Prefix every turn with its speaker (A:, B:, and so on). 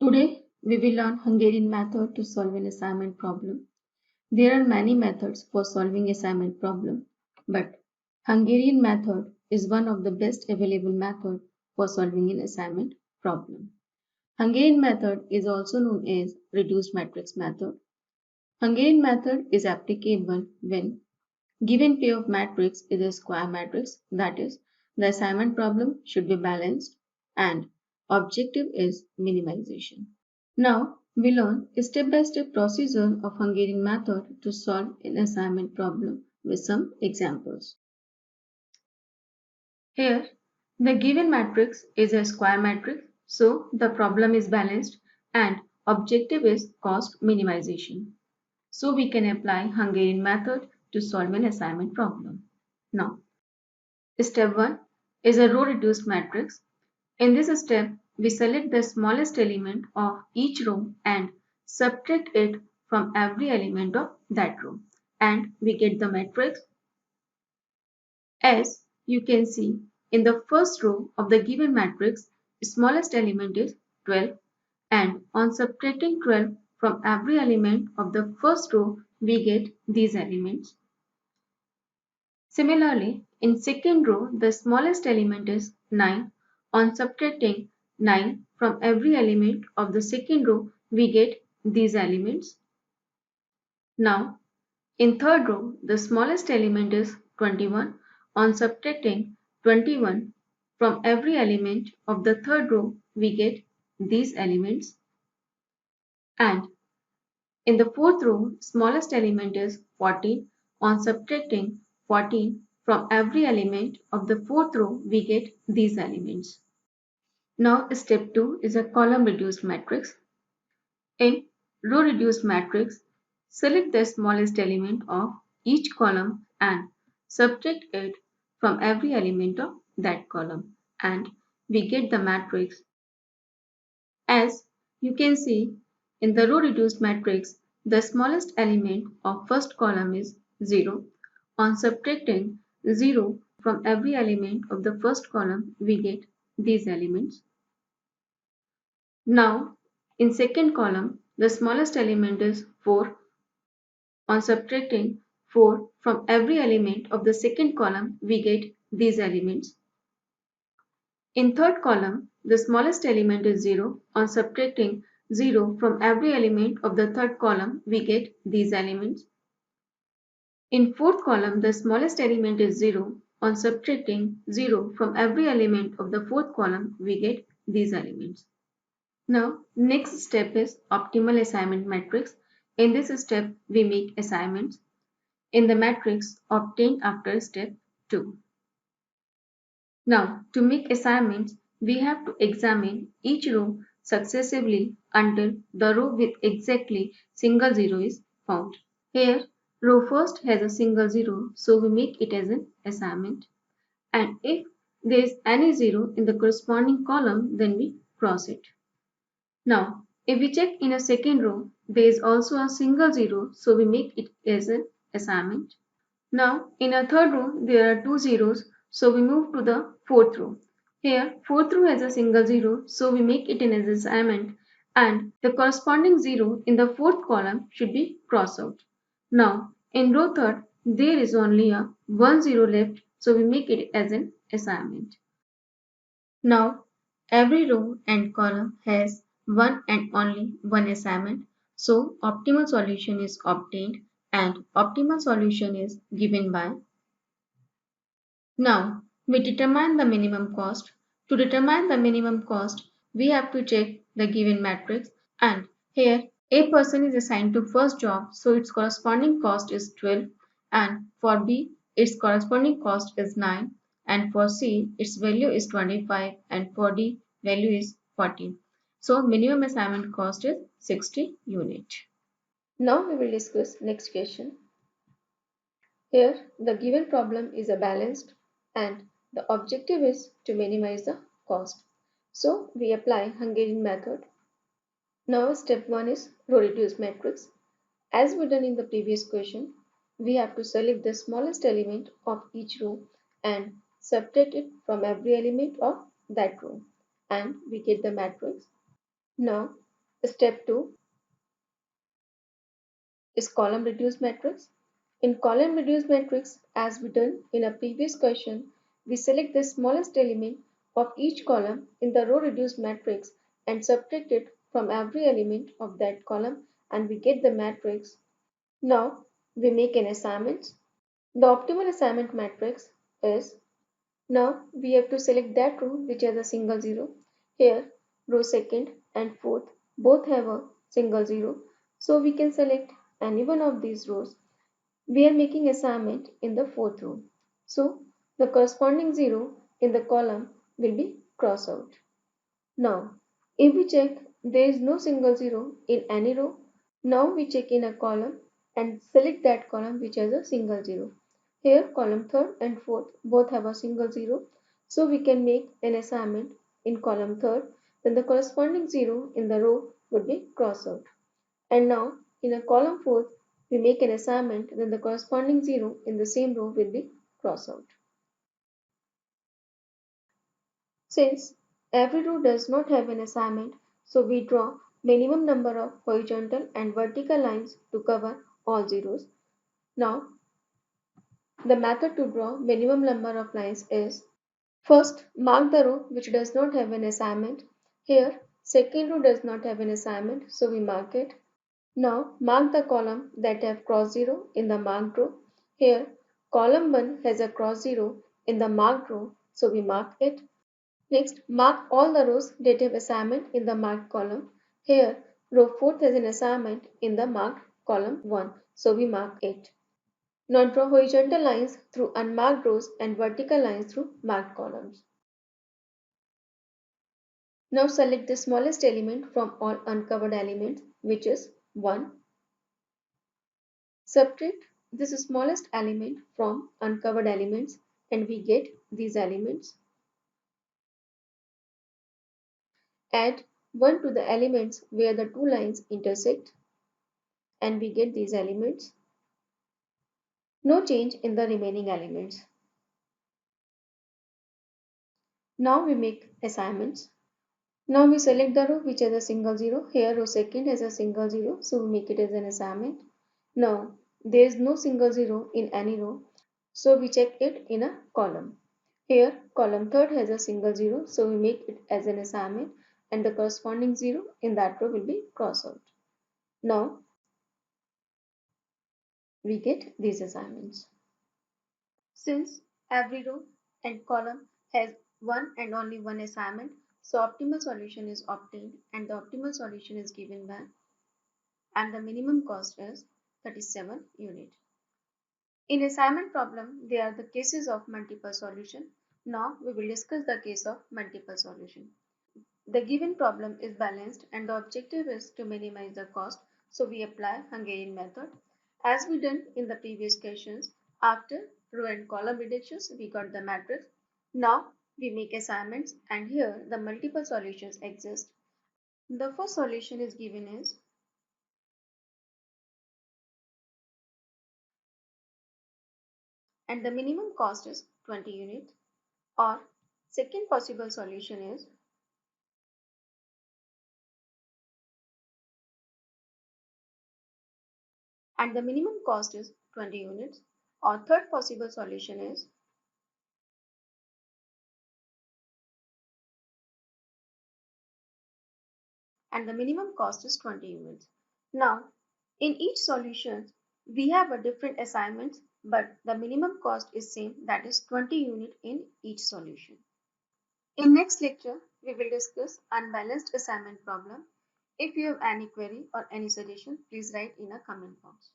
A: Today, we will learn Hungarian method to solve an assignment problem. There are many methods for solving assignment problem, but Hungarian method is one of the best available method for solving an assignment problem. Hungarian method is also known as reduced matrix method. Hungarian method is applicable when given pair of matrix is a square matrix, that is, the assignment problem should be balanced and objective is minimization. Now we learn a step-by-step procedure of Hungarian method to solve an assignment problem with some examples. Here, the given matrix is a square matrix, so the problem is balanced and objective is cost minimization. So we can apply Hungarian method to solve an assignment problem. Now, step 1 is a row reduced matrix. In this step, we select the smallest element of each row and subtract it from every element of that row, and we get the matrix. As you can see, in the first row of the given matrix, smallest element is 12, and on subtracting 12 from every element of the first row, we get these elements. Similarly, in second row, the smallest element is 9. On subtracting 9 from every element of the second row, we get these elements. Now, in third row, the smallest element is 21. On subtracting 21 from every element of the third row, we get these elements. And in the fourth row, smallest element is 14. On subtracting 14 from every element of the fourth row, we get these elements. Now step 2 is a column reduced matrix. In row reduced matrix, select the smallest element of each column and subtract it from every element of that column, and we get the matrix. As you can see, in the row reduced matrix, the smallest element of first column is 0. On subtracting 0 from every element of the first column, we get these elements. Now, in second column, the smallest element is 4. On subtracting 4 from every element of the second column, we get these elements. In third column, the smallest element is 0. On subtracting 0 from every element of the third column, we get these elements. In fourth column, the smallest element is 0. On subtracting 0 from every element of the fourth column, we get these elements. Now, next step is optimal assignment matrix. In this step, we make assignments in the matrix obtained after step 2. Now, to make assignments, we have to examine each row successively until the row with exactly single zero is found. Here, row first has a single zero, so we make it as an assignment. And if there is any zero in the corresponding column, then we cross it. Now, if we check in a second row, there is also a single zero, so we make it as an assignment. Now, in a third row, there are two zeros, so we move to the fourth row. Here, fourth row has a single zero, so we make it as an assignment, and the corresponding zero in the fourth column should be crossed out. Now, in row third, there is only a one zero left, so we make it as an assignment. Now, every row and column has one and only one assignment, so optimal solution is obtained and optimal solution is given by. Now, we determine the minimum cost. To determine the minimum cost, we have to check the given matrix, and here A person is assigned to first job, so its corresponding cost is 12, and for B its corresponding cost is 9, and for C its value is 25, and for D value is 14. So minimum assignment cost is 60 unit. Now we will discuss next question. Here, the given problem is a balanced and the objective is to minimize the cost. So, we apply Hungarian method. Now, step 1 is row reduced matrix. As we done in the previous question, we have to select the smallest element of each row and subtract it from every element of that row, and we get the matrix. Now, Step 2 is column reduced matrix. In column reduced matrix, as we done in a previous question, we select the smallest element of each column in the row reduced matrix and subtract it from every element of that column and we get the matrix. Now we make an assignment. The optimal assignment matrix is, now we have to select that row which has a single zero. Here row second and fourth both have a single zero. So we can select any one of these rows. We are making assignment in the fourth row. So the corresponding zero in the column will be crossed out. Now if we check there is no single zero in any row, now we check in a column and select that column which has a single zero. Here column third and fourth both have a single zero. So we can make an assignment in column third, then the corresponding zero in the row would be crossed out. And now in a column fourth we make an assignment, then the corresponding zero in the same row will be crossed out. Since every row does not have an assignment, so we draw minimum number of horizontal and vertical lines to cover all zeros. Now the method to draw minimum number of lines is, first mark the row which does not have an assignment. Here second row does not have an assignment, so we mark it. Now mark the column that have cross zero in the marked row. Here column 1 has a cross zero in the marked row, so we mark it. Next mark all the rows that have assignment in the marked column. Here row 4 has an assignment in the marked column 1, so we mark it. Now draw horizontal lines through unmarked rows and vertical lines through marked columns. Now select the smallest element from all uncovered elements, which is 1. Subtract this smallest element from uncovered elements and we get these elements. Add 1 to the elements where the two lines intersect and we get these elements. No change in the remaining elements. Now we make assignments. Now we select the row which has a single zero. Here row second has a single zero, so we make it as an assignment. Now there is no single zero in any row, so we check it in a column. Here column third has a single zero, so we make it as an assignment and the corresponding zero in that row will be crossed out. Now we get these assignments. Since every row and column has one and only one assignment, so optimal solution is obtained and the optimal solution is given by, and the minimum cost is 37 unit. In assignment problem, there are the cases of multiple solution. Now we will discuss the case of multiple solution. The given problem is balanced and the objective is to minimize the cost, so we apply Hungarian method. As we done in the previous questions, after row and column reductions, we got the matrix. Now we make assignments and here the multiple solutions exist. The first solution is given as and the minimum cost is 20 units, or second possible solution is and the minimum cost is 20 units, or third possible solution is and the minimum cost is 20 units. Now in each solution we have a different assignments, but the minimum cost is same, that is 20 unit in each solution. In next lecture we will discuss unbalanced assignment problem. If you have any query or any suggestion, please write in a comment box.